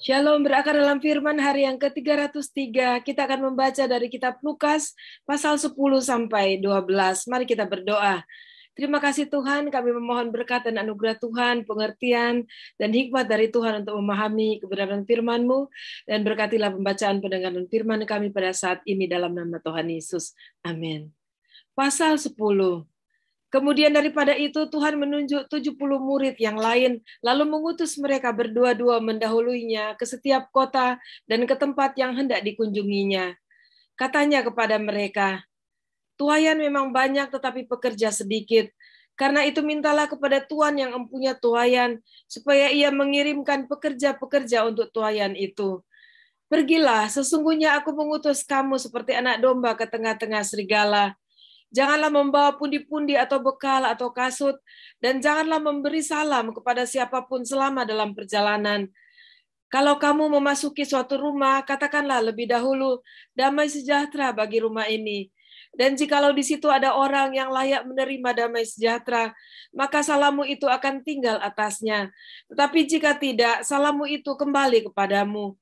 Shalom, berakar dalam firman hari yang ke-303. Kita akan membaca dari kitab Lukas pasal 10 sampai 12. Mari kita berdoa. Terima kasih Tuhan, kami memohon berkat dan anugerah Tuhan, pengertian dan hikmat dari Tuhan untuk memahami kebenaran firman-Mu, dan berkatilah pembacaan pendengaran firman kami pada saat ini dalam nama Tuhan Yesus. Amin. Pasal 10. Kemudian daripada itu Tuhan menunjuk 70 murid yang lain, lalu mengutus mereka berdua-dua mendahuluinya ke setiap kota dan ke tempat yang hendak dikunjunginya. Katanya kepada mereka, tuaian memang banyak tetapi pekerja sedikit. Karena itu mintalah kepada Tuhan yang empunya tuaian, supaya ia mengirimkan pekerja-pekerja untuk tuaian itu. Pergilah, sesungguhnya aku mengutus kamu seperti anak domba ke tengah-tengah serigala. Janganlah membawa pundi-pundi atau bekal atau kasut, dan janganlah memberi salam kepada siapapun selama dalam perjalanan. Kalau kamu memasuki suatu rumah, katakanlah lebih dahulu, damai sejahtera bagi rumah ini. Dan jikalau di situ ada orang yang layak menerima damai sejahtera, maka salammu itu akan tinggal atasnya. Tetapi jika tidak, salammu itu kembali kepadamu.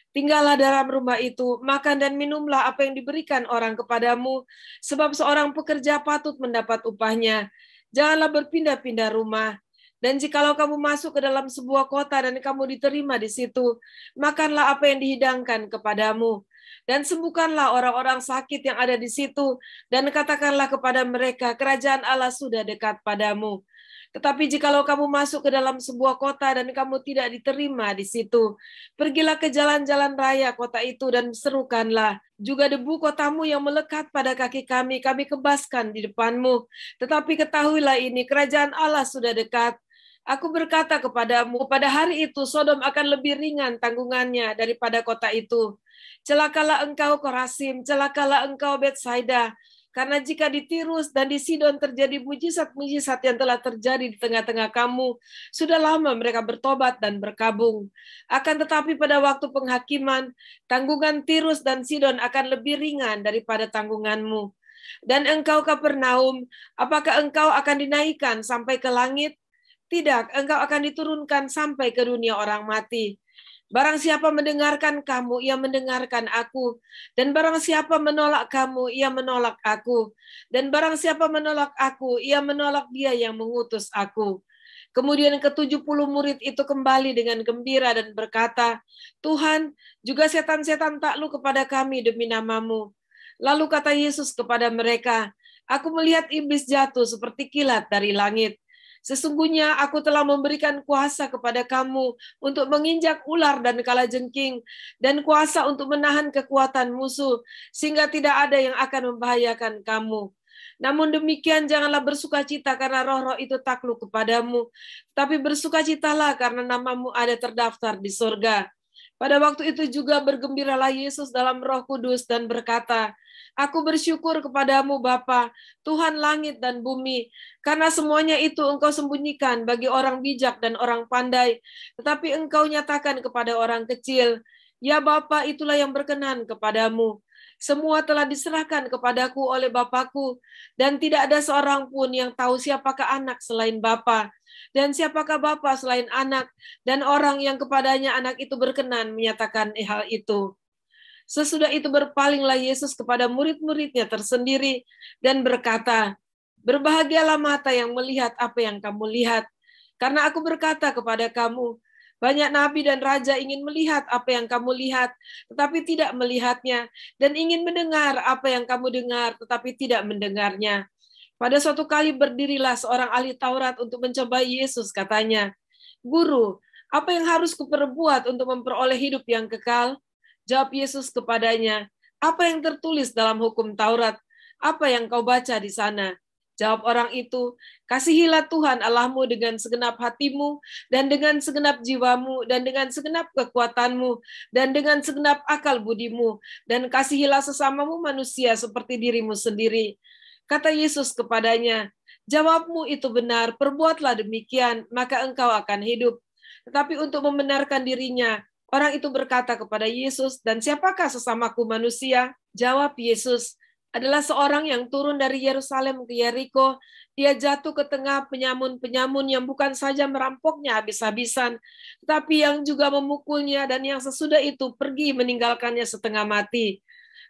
Tinggallah dalam rumah itu, makan dan minumlah apa yang diberikan orang kepadamu, sebab seorang pekerja patut mendapat upahnya. Janganlah berpindah-pindah rumah. Dan jikalau kamu masuk ke dalam sebuah kota dan kamu diterima di situ, makanlah apa yang dihidangkan kepadamu. Dan sembuhkanlah orang-orang sakit yang ada di situ, dan katakanlah kepada mereka, kerajaan Allah sudah dekat padamu. Tetapi jikalau kamu masuk ke dalam sebuah kota dan kamu tidak diterima di situ, pergilah ke jalan-jalan raya kota itu dan serukanlah. Juga debu kotamu yang melekat pada kaki kami kebaskan di depanmu. Tetapi ketahuilah ini, kerajaan Allah sudah dekat. Aku berkata kepadamu, pada hari itu Sodom akan lebih ringan tanggungannya daripada kota itu. Celakalah engkau Korasim, celakalah engkau Betsaida. Karena jika di Tirus dan di Sidon terjadi mujizat-mujizat yang telah terjadi di tengah-tengah kamu, sudah lama mereka bertobat dan berkabung. Akan tetapi pada waktu penghakiman, tanggungan Tirus dan Sidon akan lebih ringan daripada tanggunganmu. Dan engkau Kapernaum, apakah engkau akan dinaikkan sampai ke langit? Tidak, engkau akan diturunkan sampai ke dunia orang mati. Barang siapa mendengarkan kamu, ia mendengarkan aku. Dan barang siapa menolak kamu, ia menolak aku. Dan barang siapa menolak aku, ia menolak dia yang mengutus aku. Kemudian ke-70 murid itu kembali dengan gembira dan berkata, Tuhan, juga setan-setan takluk kepada kami demi namamu. Lalu kata Yesus kepada mereka, aku melihat iblis jatuh seperti kilat dari langit. Sesungguhnya aku telah memberikan kuasa kepada kamu untuk menginjak ular dan kalajengking, dan kuasa untuk menahan kekuatan musuh, sehingga tidak ada yang akan membahayakan kamu. Namun demikian janganlah bersukacita karena roh-roh itu takluk kepadamu, tapi bersukacitalah karena namamu ada terdaftar di surga. Pada waktu itu juga bergembiralah Yesus dalam Roh Kudus dan berkata, aku bersyukur kepadamu Bapa, Tuhan langit dan bumi, karena semuanya itu engkau sembunyikan bagi orang bijak dan orang pandai, tetapi engkau nyatakan kepada orang kecil. Ya Bapa, itulah yang berkenan kepadamu. Semua telah diserahkan kepadaku oleh Bapakku, dan tidak ada seorang pun yang tahu siapakah anak selain Bapa, dan siapakah Bapa selain anak, dan orang yang kepadanya anak itu berkenan menyatakan hal itu. Sesudah itu berpalinglah Yesus kepada murid-muridnya tersendiri dan berkata, berbahagialah mata yang melihat apa yang kamu lihat, karena aku berkata kepada kamu, banyak nabi dan raja ingin melihat apa yang kamu lihat, tetapi tidak melihatnya, dan ingin mendengar apa yang kamu dengar, tetapi tidak mendengarnya. Pada suatu kali berdirilah seorang ahli Taurat untuk mencobai Yesus, katanya, Guru, apa yang harus kuperbuat untuk memperoleh hidup yang kekal? Jawab Yesus kepadanya, apa yang tertulis dalam hukum Taurat? Apa yang kau baca di sana? Jawab orang itu, kasihilah Tuhan Allahmu dengan segenap hatimu, dan dengan segenap jiwamu, dan dengan segenap kekuatanmu, dan dengan segenap akal budimu, dan kasihilah sesamamu manusia seperti dirimu sendiri. Kata Yesus kepadanya, jawabmu itu benar, perbuatlah demikian, maka engkau akan hidup. Tetapi untuk membenarkan dirinya, orang itu berkata kepada Yesus, dan siapakah sesamaku manusia? Jawab Yesus, adalah seorang yang turun dari Yerusalem ke Yeriko. Dia jatuh ke tengah penyamun-penyamun yang bukan saja merampoknya habis-habisan, tetapi yang juga memukulnya, dan yang sesudah itu pergi meninggalkannya setengah mati.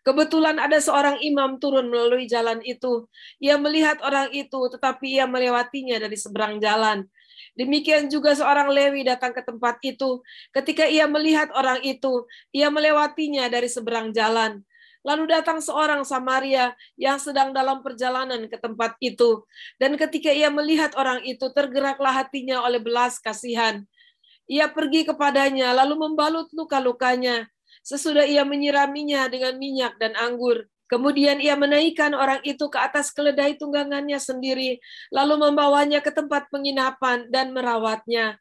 Kebetulan ada seorang imam turun melalui jalan itu. Ia melihat orang itu, tetapi ia melewatinya dari seberang jalan. Demikian juga seorang Lewi datang ke tempat itu. Ketika ia melihat orang itu, ia melewatinya dari seberang jalan. Lalu datang seorang Samaria yang sedang dalam perjalanan ke tempat itu. Dan ketika ia melihat orang itu, tergeraklah hatinya oleh belas kasihan. Ia pergi kepadanya, lalu membalut luka-lukanya. Sesudah ia menyiraminya dengan minyak dan anggur. Kemudian ia menaikkan orang itu ke atas keledai tunggangannya sendiri, lalu membawanya ke tempat penginapan dan merawatnya.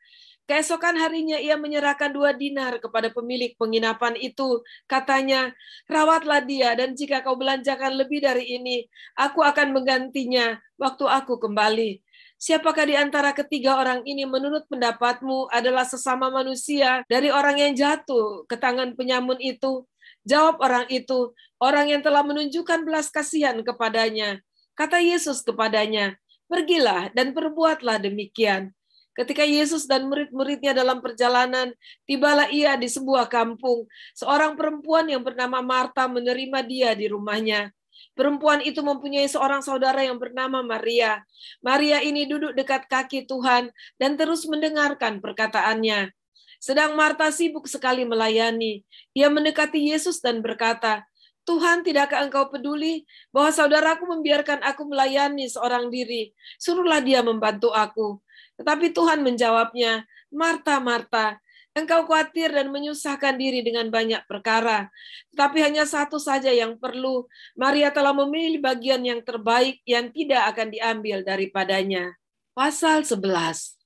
Keesokan harinya ia menyerahkan 2 dinar kepada pemilik penginapan itu. Katanya, rawatlah dia, dan jika kau belanjakan lebih dari ini, aku akan menggantinya waktu aku kembali. Siapakah di antara ketiga orang ini menurut pendapatmu adalah sesama manusia dari orang yang jatuh ke tangan penyamun itu? Jawab orang itu, orang yang telah menunjukkan belas kasihan kepadanya. Kata Yesus kepadanya, pergilah dan perbuatlah demikian. Ketika Yesus dan murid-muridnya dalam perjalanan, tibalah ia di sebuah kampung. Seorang perempuan yang bernama Marta menerima dia di rumahnya. Perempuan itu mempunyai seorang saudara yang bernama Maria. Maria ini duduk dekat kaki Tuhan dan terus mendengarkan perkataannya. Sedang Marta sibuk sekali melayani. Ia mendekati Yesus dan berkata, Tuhan, tidakkah engkau peduli bahwa saudaraku membiarkan aku melayani seorang diri? Suruhlah dia membantu aku. Tetapi Tuhan menjawabnya, Marta, Marta, engkau khawatir dan menyusahkan diri dengan banyak perkara. Tetapi hanya satu saja yang perlu. Maria telah memilih bagian yang terbaik yang tidak akan diambil daripadanya. Pasal 11.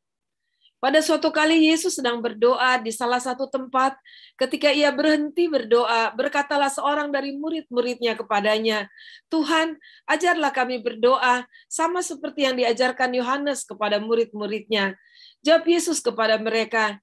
Pada suatu kali Yesus sedang berdoa di salah satu tempat. Ketika ia berhenti berdoa, berkatalah seorang dari murid-muridnya kepadanya, Tuhan, ajarlah kami berdoa, sama seperti yang diajarkan Yohanes kepada murid-muridnya. Jawab Yesus kepada mereka,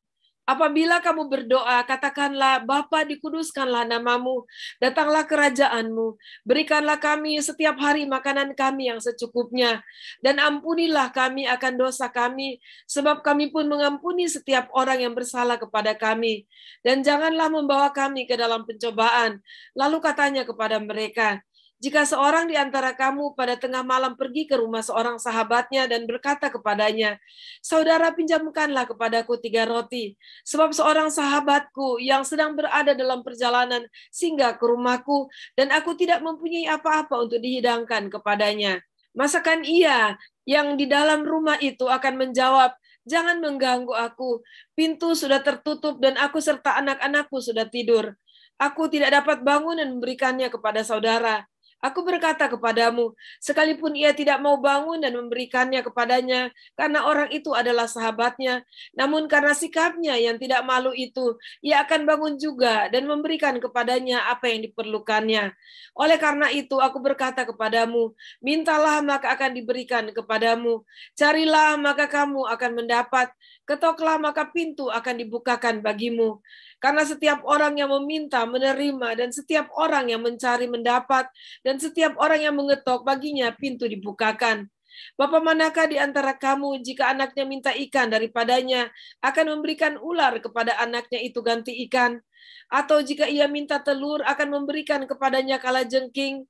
apabila kamu berdoa, katakanlah, Bapa, dikuduskanlah namamu, datanglah kerajaanmu, berikanlah kami setiap hari makanan kami yang secukupnya, dan ampunilah kami akan dosa kami, sebab kami pun mengampuni setiap orang yang bersalah kepada kami. Dan janganlah membawa kami ke dalam pencobaan. Lalu katanya kepada mereka, jika seorang di antara kamu pada tengah malam pergi ke rumah seorang sahabatnya dan berkata kepadanya, saudara, pinjamkanlah kepadaku 3 roti, sebab seorang sahabatku yang sedang berada dalam perjalanan singgah ke rumahku, dan aku tidak mempunyai apa-apa untuk dihidangkan kepadanya. Masakan ia yang di dalam rumah itu akan menjawab, jangan mengganggu aku, pintu sudah tertutup dan aku serta anak-anakku sudah tidur. Aku tidak dapat bangun dan memberikannya kepada saudara. Aku berkata kepadamu, sekalipun ia tidak mau bangun dan memberikannya kepadanya, karena orang itu adalah sahabatnya, namun karena sikapnya yang tidak malu itu, ia akan bangun juga dan memberikan kepadanya apa yang diperlukannya. Oleh karena itu, aku berkata kepadamu, mintalah maka akan diberikan kepadamu, carilah maka kamu akan mendapat, ketoklah maka pintu akan dibukakan bagimu. Karena setiap orang yang meminta menerima, dan setiap orang yang mencari mendapat, dan setiap orang yang mengetok baginya pintu dibukakan. Bapa manakah di antara kamu jika anaknya minta ikan daripadanya akan memberikan ular kepada anaknya itu ganti ikan? Atau jika ia minta telur akan memberikan kepadanya kalajengking?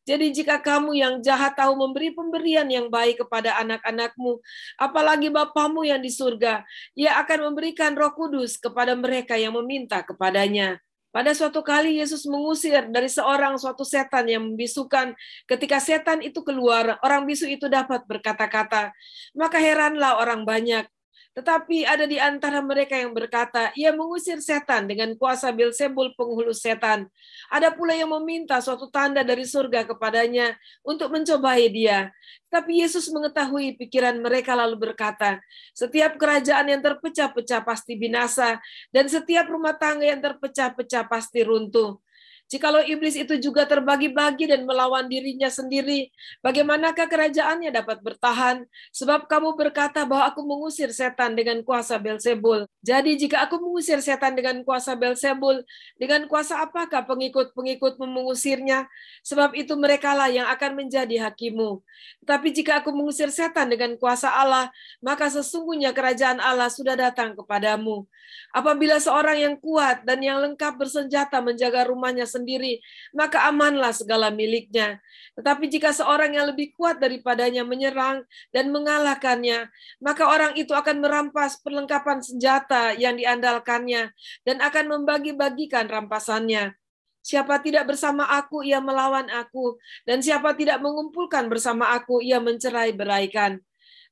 Jadi jika kamu yang jahat tahu memberi pemberian yang baik kepada anak-anakmu, apalagi Bapamu yang di surga, ia akan memberikan Roh Kudus kepada mereka yang meminta kepadanya. Pada suatu kali Yesus mengusir dari suatu setan yang membisukan. Ketika setan itu keluar, orang bisu itu dapat berkata-kata. Maka heranlah orang banyak. Tetapi ada di antara mereka yang berkata, ia mengusir setan dengan kuasa Beelzebul penghulu setan. Ada pula yang meminta suatu tanda dari surga kepadanya untuk mencobai dia. Tapi Yesus mengetahui pikiran mereka lalu berkata, setiap kerajaan yang terpecah-pecah pasti binasa, dan setiap rumah tangga yang terpecah-pecah pasti runtuh. Jikalau iblis itu juga terbagi-bagi dan melawan dirinya sendiri, bagaimanakah kerajaannya dapat bertahan? Sebab kamu berkata bahwa aku mengusir setan dengan kuasa Beelzebul. Jadi jika aku mengusir setan dengan kuasa Beelzebul, dengan kuasa apakah pengikut-pengikutmu mengusirnya? Sebab itu merekalah yang akan menjadi hakimu. Tetapi jika aku mengusir setan dengan kuasa Allah, maka sesungguhnya kerajaan Allah sudah datang kepadamu. Apabila seorang yang kuat dan yang lengkap bersenjata menjaga rumahnya sendiri, maka amanlah segala miliknya. Tetapi jika seorang yang lebih kuat daripadanya menyerang dan mengalahkannya, maka orang itu akan merampas perlengkapan senjata yang diandalkannya dan akan membagi-bagikan rampasannya. Siapa tidak bersama aku, ia melawan aku, dan siapa tidak mengumpulkan bersama aku, ia mencerai-beraikan.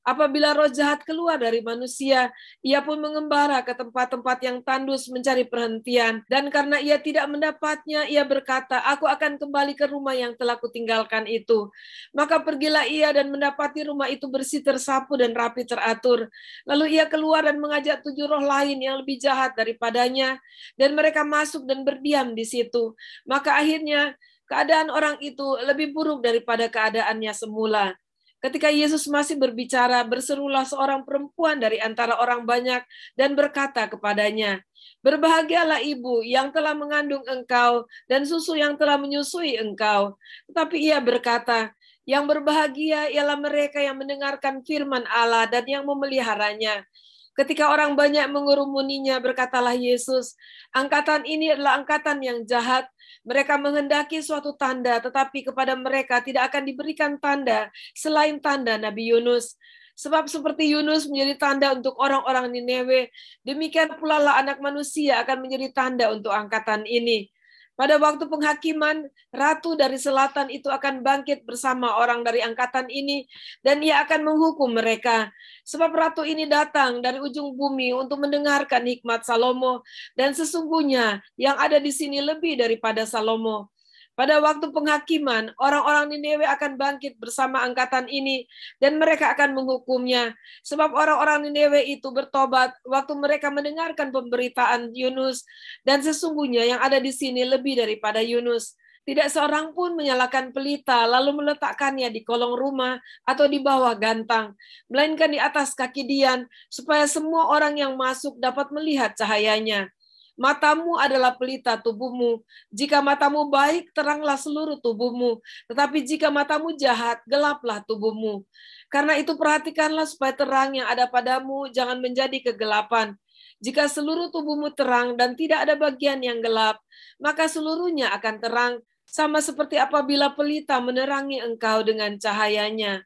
Apabila roh jahat keluar dari manusia, ia pun mengembara ke tempat-tempat yang tandus mencari perhentian. Dan karena ia tidak mendapatnya, ia berkata, aku akan kembali ke rumah yang telah kutinggalkan itu. Maka pergilah ia dan mendapati rumah itu bersih, tersapu, dan rapi teratur. Lalu ia keluar dan mengajak 7 roh lain yang lebih jahat daripadanya, dan mereka masuk dan berdiam di situ. Maka akhirnya keadaan orang itu lebih buruk daripada keadaannya semula. Ketika Yesus masih berbicara, berserulah seorang perempuan dari antara orang banyak dan berkata kepadanya, "Berbahagialah ibu yang telah mengandung engkau dan susu yang telah menyusui engkau." Tetapi ia berkata, "Yang berbahagia ialah mereka yang mendengarkan firman Allah dan yang memeliharanya." Ketika orang banyak mengerumuninya, berkatalah Yesus, "Angkatan ini adalah angkatan yang jahat. Mereka menghendaki suatu tanda, tetapi kepada mereka tidak akan diberikan tanda selain tanda Nabi Yunus. Sebab seperti Yunus menjadi tanda untuk orang-orang Nineve, demikian pula lah Anak Manusia akan menjadi tanda untuk angkatan ini. Pada waktu penghakiman, ratu dari selatan itu akan bangkit bersama orang dari angkatan ini, dan ia akan menghukum mereka. Sebab ratu ini datang dari ujung bumi untuk mendengarkan hikmat Salomo, dan sesungguhnya yang ada di sini lebih daripada Salomo. Pada waktu penghakiman, orang-orang Nineve akan bangkit bersama angkatan ini, dan mereka akan menghukumnya. Sebab orang-orang Nineve itu bertobat waktu mereka mendengarkan pemberitaan Yunus, dan sesungguhnya yang ada di sini lebih daripada Yunus. Tidak seorang pun menyalakan pelita, lalu meletakkannya di kolong rumah atau di bawah gantang, melainkan di atas kaki dian, supaya semua orang yang masuk dapat melihat cahayanya. Matamu adalah pelita tubuhmu. Jika matamu baik, teranglah seluruh tubuhmu. Tetapi jika matamu jahat, gelaplah tubuhmu. Karena itu perhatikanlah supaya terang yang ada padamu jangan menjadi kegelapan. Jika seluruh tubuhmu terang dan tidak ada bagian yang gelap, maka seluruhnya akan terang, sama seperti apabila pelita menerangi engkau dengan cahayanya.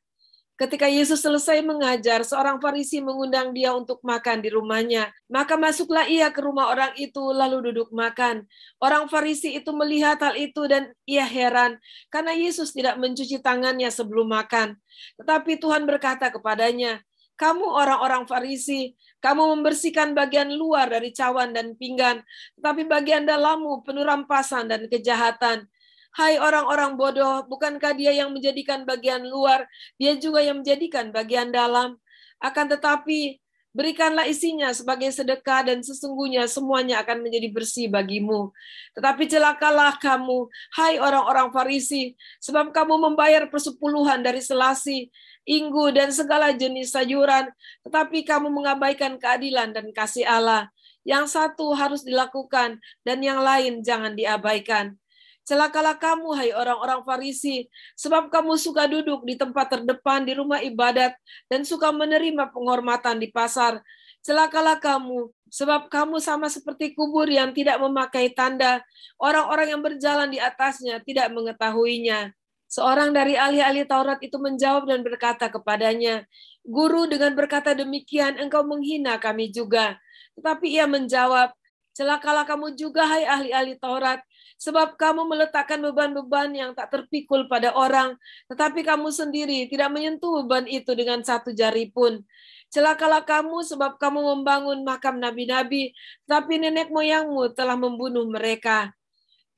Ketika Yesus selesai mengajar, seorang Farisi mengundang dia untuk makan di rumahnya. Maka masuklah ia ke rumah orang itu, lalu duduk makan. Orang Farisi itu melihat hal itu dan ia heran, karena Yesus tidak mencuci tangannya sebelum makan. Tetapi Tuhan berkata kepadanya, "Kamu orang-orang Farisi, kamu membersihkan bagian luar dari cawan dan pinggan, tetapi bagian dalammu penuh rampasan dan kejahatan. Hai orang-orang bodoh, bukankah dia yang menjadikan bagian luar, dia juga yang menjadikan bagian dalam? Akan tetapi, berikanlah isinya sebagai sedekah dan sesungguhnya semuanya akan menjadi bersih bagimu. Tetapi celakalah kamu, hai orang-orang Farisi, sebab kamu membayar persepuluhan dari selasi, inggu, dan segala jenis sayuran, tetapi kamu mengabaikan keadilan dan kasih Allah. Yang satu harus dilakukan dan yang lain jangan diabaikan. Celakalah kamu, hai orang-orang Farisi, sebab kamu suka duduk di tempat terdepan di rumah ibadat dan suka menerima penghormatan di pasar. Celakalah kamu, sebab kamu sama seperti kubur yang tidak memakai tanda. Orang-orang yang berjalan di atasnya tidak mengetahuinya. Seorang dari ahli-ahli Taurat itu menjawab dan berkata kepadanya, "Guru, dengan berkata demikian engkau menghina kami juga." Tetapi ia menjawab, "Celakalah kamu juga, hai ahli-ahli Taurat, sebab kamu meletakkan beban-beban yang tak terpikul pada orang, tetapi kamu sendiri tidak menyentuh beban itu dengan satu jari pun. Celakalah kamu sebab kamu membangun makam nabi-nabi, tapi nenek moyangmu telah membunuh mereka.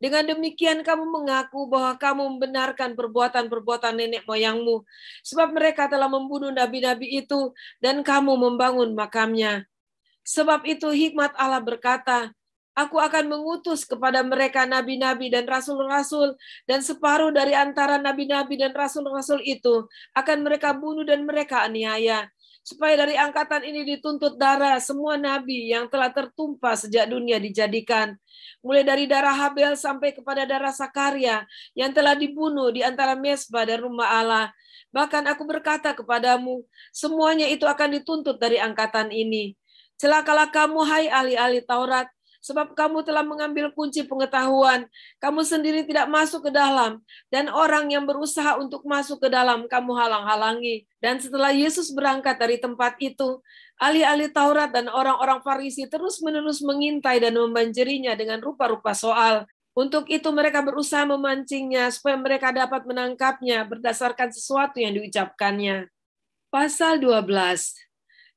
Dengan demikian kamu mengaku bahwa kamu membenarkan perbuatan-perbuatan nenek moyangmu, sebab mereka telah membunuh nabi-nabi itu dan kamu membangun makamnya. Sebab itu hikmat Allah berkata, Aku akan mengutus kepada mereka nabi-nabi dan rasul-rasul, dan separuh dari antara nabi-nabi dan rasul-rasul itu akan mereka bunuh dan mereka aniaya, supaya dari angkatan ini dituntut darah semua nabi yang telah tertumpah sejak dunia dijadikan, mulai dari darah Habel sampai kepada darah Sakaria yang telah dibunuh di antara mezbah dan rumah Allah. Bahkan aku berkata kepadamu, semuanya itu akan dituntut dari angkatan ini. Celakalah kamu, hai ahli-ahli Taurat, sebab kamu telah mengambil kunci pengetahuan. Kamu sendiri tidak masuk ke dalam, dan orang yang berusaha untuk masuk ke dalam kamu halang-halangi. Dan setelah Yesus berangkat dari tempat itu, ahli-ahli Taurat dan orang-orang Farisi terus-menerus mengintai dan membanjirinya dengan rupa-rupa soal. Untuk itu mereka berusaha memancingnya supaya mereka dapat menangkapnya berdasarkan sesuatu yang diucapkannya. Pasal 12.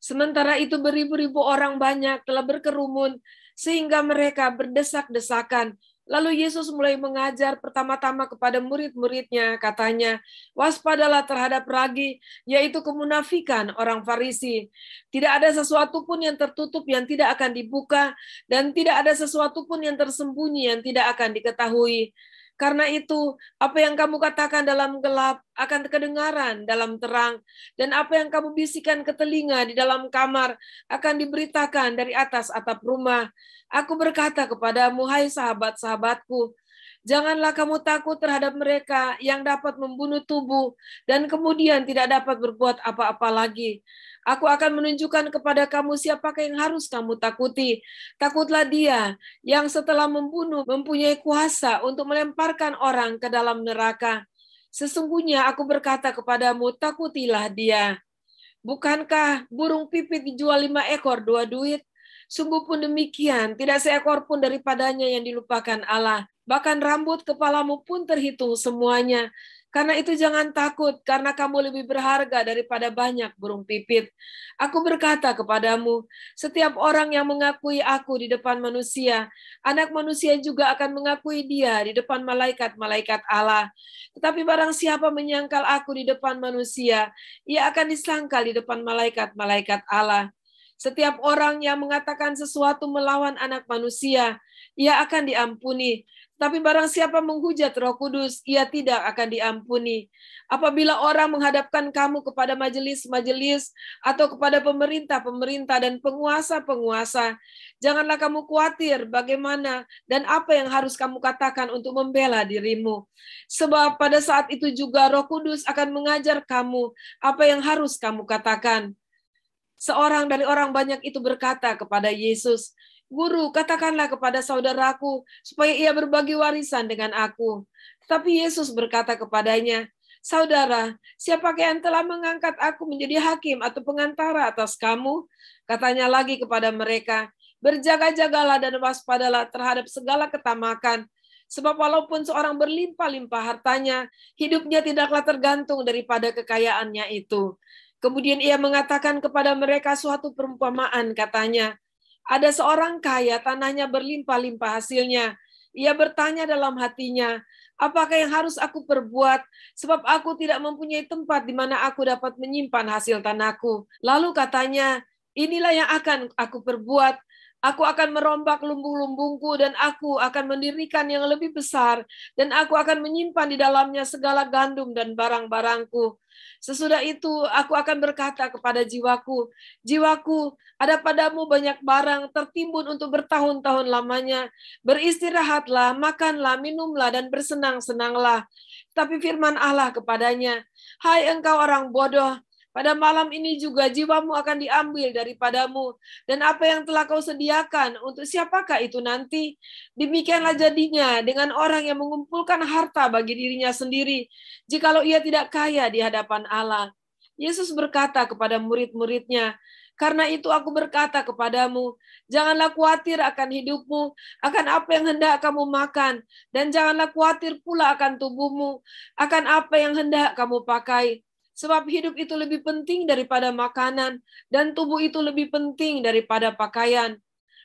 Sementara itu beribu-ribu orang banyak telah berkerumun sehingga mereka berdesak-desakan. Lalu Yesus mulai mengajar pertama-tama kepada murid-muridnya, katanya, waspadalah terhadap ragi, yaitu kemunafikan orang Farisi. Tidak ada sesuatu pun yang tertutup yang tidak akan dibuka, dan tidak ada sesuatu pun yang tersembunyi yang tidak akan diketahui. Karena itu, apa yang kamu katakan dalam gelap akan kedengaran dalam terang, dan apa yang kamu bisikan ke telinga di dalam kamar akan diberitakan dari atas atap rumah. Aku berkata kepadamu, hai sahabat-sahabatku, janganlah kamu takut terhadap mereka yang dapat membunuh tubuh dan kemudian tidak dapat berbuat apa-apa lagi. Aku akan menunjukkan kepada kamu siapakah yang harus kamu takuti. Takutlah dia yang setelah membunuh mempunyai kuasa untuk melemparkan orang ke dalam neraka. Sesungguhnya aku berkata kepadamu, takutilah dia. Bukankah burung pipit dijual 5 ekor 2 duit? Sungguh pun demikian, tidak seekor pun daripadanya yang dilupakan Allah. Bahkan rambut kepalamu pun terhitung semuanya. Karena itu jangan takut, karena kamu lebih berharga daripada banyak burung pipit. Aku berkata kepadamu, setiap orang yang mengakui aku di depan manusia, anak manusia juga akan mengakui dia di depan malaikat-malaikat Allah. Tetapi barang siapa menyangkal aku di depan manusia, ia akan disangkal di depan malaikat-malaikat Allah. Setiap orang yang mengatakan sesuatu melawan anak manusia, ia akan diampuni. Tapi barang siapa menghujat Roh Kudus, ia tidak akan diampuni. Apabila orang menghadapkan kamu kepada majelis-majelis atau kepada pemerintah-pemerintah dan penguasa-penguasa, janganlah kamu khawatir bagaimana dan apa yang harus kamu katakan untuk membela dirimu. Sebab pada saat itu juga Roh Kudus akan mengajar kamu apa yang harus kamu katakan. Seorang dari orang banyak itu berkata kepada Yesus, Guru, katakanlah kepada saudaraku supaya ia berbagi warisan dengan aku. Tetapi Yesus berkata kepadanya, Saudara, siapakah yang telah mengangkat aku menjadi hakim atau pengantara atas kamu? Katanya lagi kepada mereka, berjaga-jagalah dan waspadalah terhadap segala ketamakan. Sebab walaupun seorang berlimpah-limpah hartanya, hidupnya tidaklah tergantung daripada kekayaannya itu. Kemudian ia mengatakan kepada mereka suatu perumpamaan, katanya, ada seorang kaya, tanahnya berlimpah-limpah hasilnya. Ia bertanya dalam hatinya, apakah yang harus aku perbuat? Sebab aku tidak mempunyai tempat di mana aku dapat menyimpan hasil tanahku. Lalu katanya, inilah yang akan aku perbuat. Aku akan merombak lumbung-lumbungku dan aku akan mendirikan yang lebih besar dan aku akan menyimpan di dalamnya segala gandum dan barang-barangku. Sesudah itu aku akan berkata kepada jiwaku, jiwaku, ada padamu banyak barang tertimbun untuk bertahun-tahun lamanya. Beristirahatlah, makanlah, minumlah, dan bersenang-senanglah. Tapi firman Allah kepadanya, hai engkau orang bodoh, pada malam ini juga jiwamu akan diambil daripadamu. Dan apa yang telah kau sediakan, untuk siapakah itu nanti? Demikianlah jadinya dengan orang yang mengumpulkan harta bagi dirinya sendiri, jikalau ia tidak kaya di hadapan Allah. Yesus berkata kepada murid-muridnya, karena itu aku berkata kepadamu, janganlah khawatir akan hidupmu, akan apa yang hendak kamu makan, dan janganlah khawatir pula akan tubuhmu, akan apa yang hendak kamu pakai. Sebab hidup itu lebih penting daripada makanan, dan tubuh itu lebih penting daripada pakaian.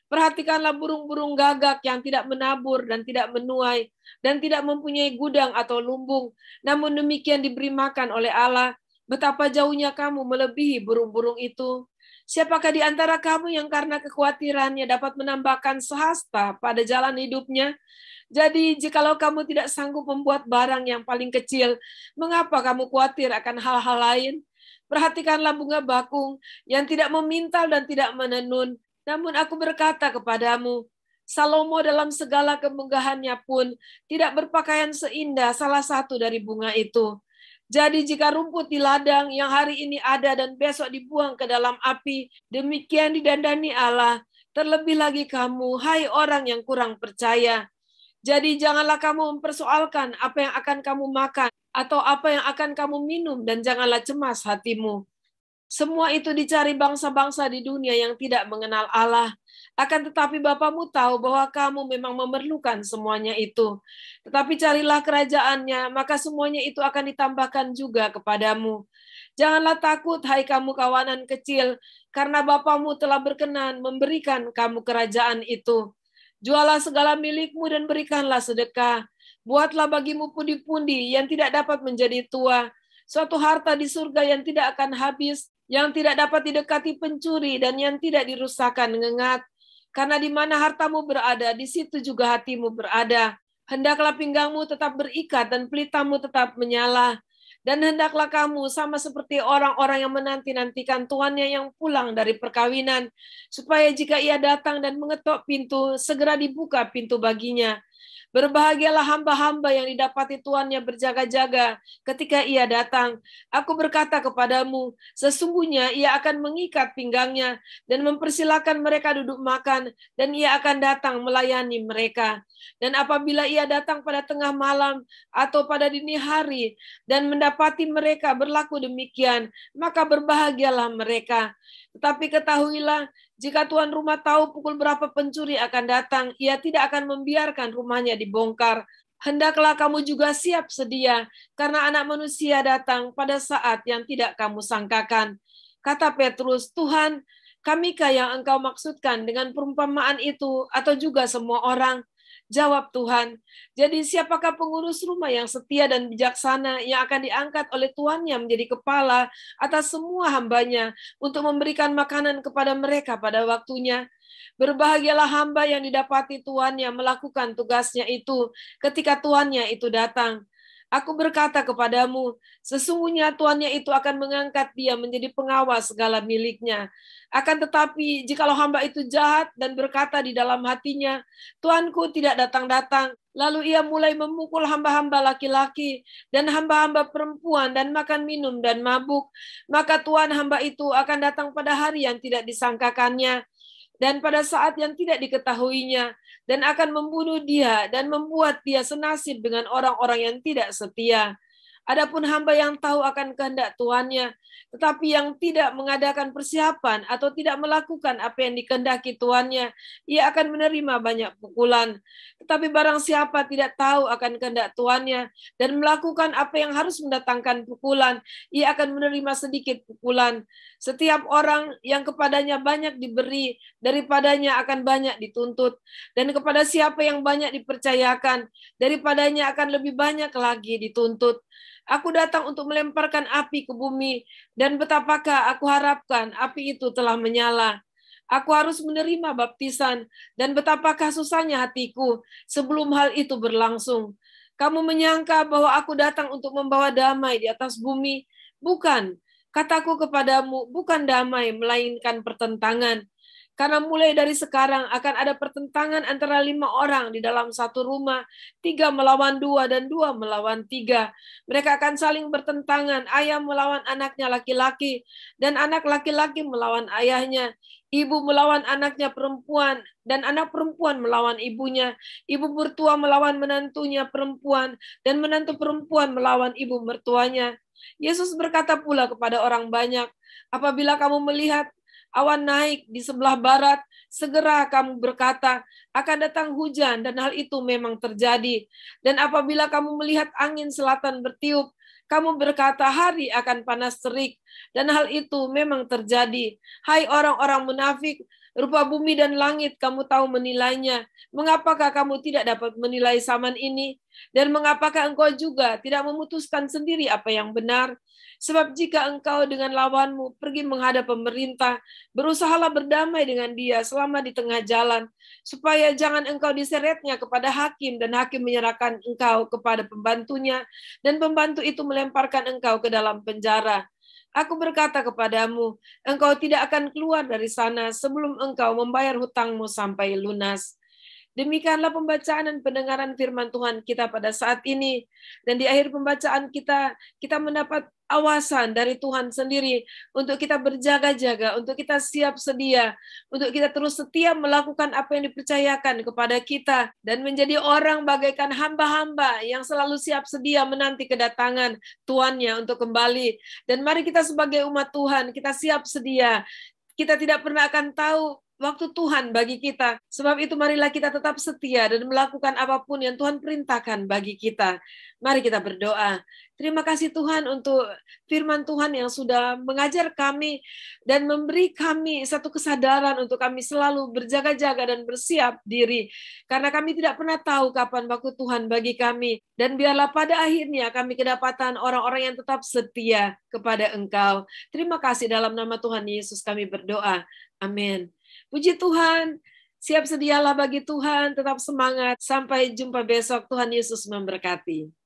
Perhatikanlah burung-burung gagak yang tidak menabur dan tidak menuai, dan tidak mempunyai gudang atau lumbung, namun demikian diberi makan oleh Allah. Betapa jauhnya kamu melebihi burung-burung itu. Siapakah di antara kamu yang karena kekhawatirannya dapat menambahkan sehasta pada jalan hidupnya? Jadi, jikalau kamu tidak sanggup membuat barang yang paling kecil, mengapa kamu khawatir akan hal-hal lain? Perhatikanlah bunga bakung yang tidak memintal dan tidak menenun. Namun aku berkata kepadamu, Salomo dalam segala kemegahannya pun tidak berpakaian seindah salah satu dari bunga itu. Jadi jika rumput di ladang yang hari ini ada dan besok dibuang ke dalam api, demikian didandani Allah. Terlebih lagi kamu, hai orang yang kurang percaya. Jadi janganlah kamu mempersoalkan apa yang akan kamu makan atau apa yang akan kamu minum, dan janganlah cemas hatimu. Semua itu dicari bangsa-bangsa di dunia yang tidak mengenal Allah. Akan tetapi Bapamu tahu bahwa kamu memang memerlukan semuanya itu. Tetapi carilah kerajaannya, maka semuanya itu akan ditambahkan juga kepadamu. Janganlah takut, hai kamu kawanan kecil, karena Bapamu telah berkenan memberikan kamu kerajaan itu. Jualah segala milikmu dan berikanlah sedekah. Buatlah bagimu pundi-pundi yang tidak dapat menjadi tua, suatu harta di surga yang tidak akan habis, yang tidak dapat didekati pencuri dan yang tidak dirusakkan ngengat. Karena di mana hartamu berada, di situ juga hatimu berada. Hendaklah pinggangmu tetap berikat dan pelitamu tetap menyala. Dan hendaklah kamu sama seperti orang-orang yang menanti-nantikan tuannya yang pulang dari perkawinan, supaya jika ia datang dan mengetok pintu, segera dibuka pintu baginya. Berbahagialah hamba-hamba yang didapati tuannya berjaga-jaga ketika ia datang. Aku berkata kepadamu, sesungguhnya ia akan mengikat pinggangnya dan mempersilahkan mereka duduk makan, dan ia akan datang melayani mereka. Dan apabila ia datang pada tengah malam atau pada dini hari dan mendapati mereka berlaku demikian, maka berbahagialah mereka. Tetapi ketahuilah, jika tuan rumah tahu pukul berapa pencuri akan datang, ia tidak akan membiarkan rumahnya dibongkar. Hendaklah kamu juga siap sedia, karena Anak Manusia datang pada saat yang tidak kamu sangkakan. Kata Petrus, Tuhan, kamikah yang engkau maksudkan dengan perumpamaan itu, atau juga semua orang? Jawab Tuhan, jadi siapakah pengurus rumah yang setia dan bijaksana yang akan diangkat oleh tuannya menjadi kepala atas semua hambanya untuk memberikan makanan kepada mereka pada waktunya? Berbahagialah hamba yang didapati tuannya melakukan tugasnya itu ketika tuannya itu datang. Aku berkata kepadamu, sesungguhnya tuannya itu akan mengangkat dia menjadi pengawas segala miliknya. Akan tetapi, jikalau hamba itu jahat dan berkata di dalam hatinya, Tuanku tidak datang-datang, lalu ia mulai memukul hamba-hamba laki-laki dan hamba-hamba perempuan dan makan minum dan mabuk, maka tuan hamba itu akan datang pada hari yang tidak disangkakannya dan pada saat yang tidak diketahuinya, dan akan membunuh dia dan membuat dia senasib dengan orang-orang yang tidak setia. Adapun hamba yang tahu akan kehendak tuannya, tetapi yang tidak mengadakan persiapan atau tidak melakukan apa yang dikehendaki tuannya, ia akan menerima banyak pukulan. Tetapi barang siapa tidak tahu akan kehendak tuannya dan melakukan apa yang harus mendatangkan pukulan, ia akan menerima sedikit pukulan. Setiap orang yang kepadanya banyak diberi, daripadanya akan banyak dituntut. Dan kepada siapa yang banyak dipercayakan, daripadanya akan lebih banyak lagi dituntut. Aku datang untuk melemparkan api ke bumi, dan betapakah aku harapkan api itu telah menyala. Aku harus menerima baptisan, dan betapakah susahnya hatiku sebelum hal itu berlangsung. Kamu menyangka bahwa aku datang untuk membawa damai di atas bumi? Bukan. Kataku kepadamu, bukan damai, melainkan pertentangan. Karena mulai dari sekarang akan ada pertentangan antara 5 orang di dalam satu rumah, 3 melawan 2 dan 2 melawan 3. Mereka akan saling bertentangan, ayah melawan anaknya laki-laki, dan anak laki-laki melawan ayahnya, ibu melawan anaknya perempuan, dan anak perempuan melawan ibunya, ibu mertua melawan menantunya perempuan, dan menantu perempuan melawan ibu mertuanya. Yesus berkata pula kepada orang banyak, apabila kamu melihat awan naik di sebelah barat, segera kamu berkata, akan datang hujan, dan hal itu memang terjadi. Dan apabila kamu melihat angin selatan bertiup, kamu berkata, hari akan panas terik, dan hal itu memang terjadi. Hai orang-orang munafik, Rupa bumi dan langit kamu tahu menilainya. Mengapakah kamu tidak dapat menilai zaman ini? Dan mengapakah engkau juga tidak memutuskan sendiri apa yang benar? Sebab jika engkau dengan lawanmu pergi menghadap pemerintah, berusahalah berdamai dengan dia selama di tengah jalan, supaya jangan engkau diseretnya kepada hakim, dan hakim menyerahkan engkau kepada pembantunya, dan pembantu itu melemparkan engkau ke dalam penjara. Aku berkata kepadamu, engkau tidak akan keluar dari sana sebelum engkau membayar hutangmu sampai lunas. Demikianlah pembacaan dan pendengaran firman Tuhan kita pada saat ini. Dan di akhir pembacaan kita mendapat awasan dari Tuhan sendiri untuk kita berjaga-jaga, untuk kita siap sedia, untuk kita terus setia melakukan apa yang dipercayakan kepada kita, dan menjadi orang bagaikan hamba-hamba yang selalu siap sedia menanti kedatangan Tuannya untuk kembali. Dan mari kita sebagai umat Tuhan, kita siap sedia. Kita tidak pernah akan tahu waktu Tuhan bagi kita. Sebab itu marilah kita tetap setia dan melakukan apapun yang Tuhan perintahkan bagi kita. Mari kita berdoa. Terima kasih Tuhan untuk firman Tuhan yang sudah mengajar kami dan memberi kami satu kesadaran untuk kami selalu berjaga-jaga dan bersiap diri. Karena kami tidak pernah tahu kapan waktu Tuhan bagi kami. Dan biarlah pada akhirnya kami kedapatan orang-orang yang tetap setia kepada Engkau. Terima kasih dalam nama Tuhan Yesus kami berdoa. Amin. Puji Tuhan, siap sedialah bagi Tuhan, tetap semangat. Sampai jumpa besok, Tuhan Yesus memberkati.